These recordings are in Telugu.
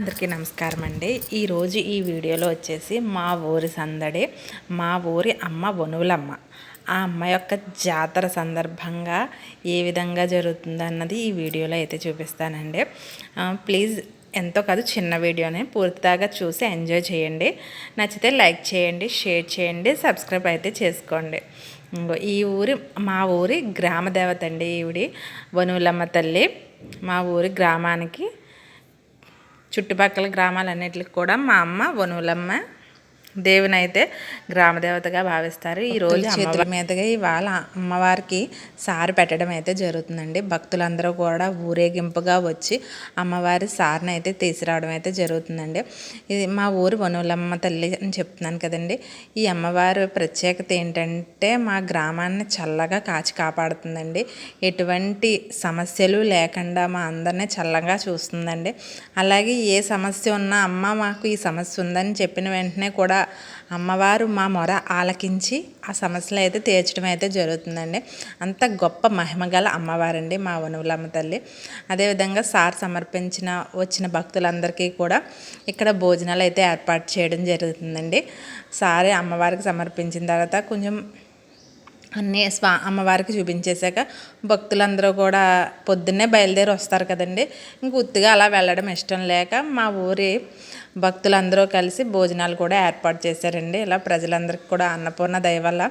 అందరికీ నమస్కారం అండి. ఈరోజు ఈ వీడియోలో వచ్చేసి మా ఊరి సందడి, మా ఊరి అమ్మ వనువులమ్మ, ఆ అమ్మ యొక్క జాతర సందర్భంగా ఏ విధంగా జరుగుతుందన్నది ఈ వీడియోలో అయితే చూపిస్తానండి. ప్లీజ్ ఎంతో కాదు చిన్న వీడియోనే పూర్తిగా చూసి ఎంజాయ్ చేయండి. నచ్చితే లైక్ చేయండి, షేర్ చేయండి, సబ్స్క్రైబ్ అయితే చేసుకోండి. మా ఊరి గ్రామ దేవత అండి ఈవిడి వనువులమ్మ తల్లి. మా ఊరి గ్రామానికి చుట్టుపక్కల గ్రామాలన్నిటికి కూడా మా అమ్మ వనువులమ్మ దేవుని అయితే గ్రామదేవతగా భావిస్తారు. ఈరోజు చేతుల మీదుగా ఇవాళ అమ్మవారికి సారి పెట్టడం అయితే జరుగుతుందండి. భక్తులందరూ కూడా ఊరేగింపుగా వచ్చి అమ్మవారి సారిని అయితే తీసుకురావడం అయితే జరుగుతుందండి. ఇది మా ఊరి వనువులమ్మ తల్లి అని చెప్తున్నాను కదండి. ఈ అమ్మవారి ప్రత్యేకత ఏంటంటే మా గ్రామాన్ని చల్లగా కాచి కాపాడుతుందండి. ఎటువంటి సమస్యలు లేకుండా మా అందరినీ చల్లగా చూస్తుందండి. అలాగే ఏ సమస్య ఉన్నా అమ్మ మాకు ఈ సమస్య ఉందని చెప్పిన వెంటనే కూడా అమ్మవారు మా మొర ఆలకించి ఆ సమస్యలు అయితే తీర్చడం అయితే జరుగుతుందండి. అంత గొప్ప మహిమగల అమ్మవారండి మా వనువులమ్మ తల్లి. అదేవిధంగా సార్ వచ్చిన భక్తులందరికీ కూడా ఇక్కడ భోజనాలు అయితే ఏర్పాటు చేయడం జరుగుతుందండి. సారి అమ్మవారికి సమర్పించిన తర్వాత కొంచెం అన్నీ అమ్మవారికి చూపించేశాక భక్తులందరూ కూడా పొద్దున్నే బయలుదేరి వస్తారు కదండి. ఇంక ఉత్తిగా అలా వెళ్ళడం ఇష్టం లేక మా ఊరి భక్తులందరూ కలిసి భోజనాలు కూడా ఏర్పాటు చేశారండి. ఇలా ప్రజలందరికీ కూడా అన్నపూర్ణ దయ వల్ల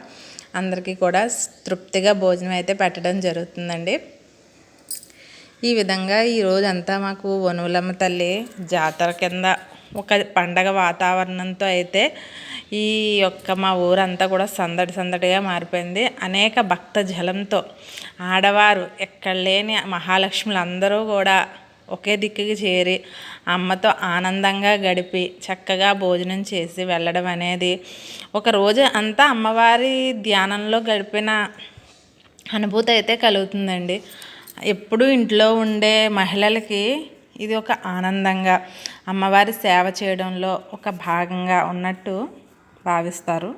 అందరికీ కూడా తృప్తిగా భోజనం అయితే పెట్టడం జరుగుతుందండి. ఈ విధంగా ఈరోజంతా మాకు వనువులమ్మ తల్లి జాతర కింద ఒక పండగ వాతావరణంతో అయితే ఈ యొక్క మా ఊరంతా కూడా సందడిగా మారిపోయింది. అనేక భక్త జలంతో ఆడవారు ఎక్కడ లేని మహాలక్ష్ములు అందరూ కూడా ఒకే దిక్కుకి చేరి అమ్మతో ఆనందంగా గడిపి చక్కగా భోజనం చేసి వెళ్ళడం అనేది ఒక రోజు అంతా అమ్మవారి ధ్యానంలో గడిపిన అనుభూతి అయితే కలుగుతుందండి. ఎప్పుడూ ఇంట్లో ఉండే మహిళలకి ఇది ఒక ఆనందంగా అమ్మవారి సేవ చేయడంలో ఒక భాగంగా ఉన్నట్టు భావిస్తారు.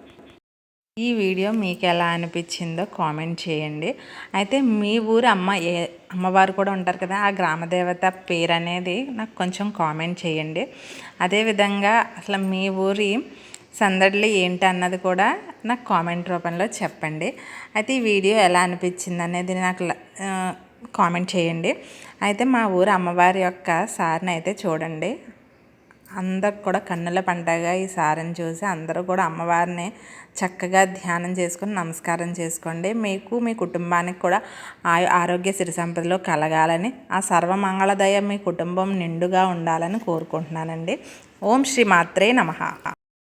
ఈ వీడియో మీకు ఎలా అనిపించిందో కామెంట్ చేయండి. అయితే మీ ఊరు అమ్మవారు కూడా ఉంటారు కదా, ఆ గ్రామదేవత పేరు అనేది నాకు కొంచెం కామెంట్ చేయండి. అదేవిధంగా అసలు మీ ఊరి సందడిలో ఏంటి అన్నది కూడా నాకు కామెంట్ రూపంలో చెప్పండి. అయితే ఈ వీడియో ఎలా అనిపించింది అనేది నాకు కామెంట్ చేయండి. అయితే మా ఊరు అమ్మవారి యొక్క సారిని అయితే చూడండి. అందరికి కూడా కన్నుల పండగ ఈ సారిని చూసి అందరూ కూడా అమ్మవారిని చక్కగా ధ్యానం చేసుకొని నమస్కారం చేసుకోండి. మీకు మీ కుటుంబానికి కూడా ఆరోగ్య సిరి సంపదలో కలగాలని, ఆ సర్వమంగళదయ మీ కుటుంబం నిండుగా ఉండాలని కోరుకుంటున్నానండి. ఓం శ్రీ మాత్రే నమః.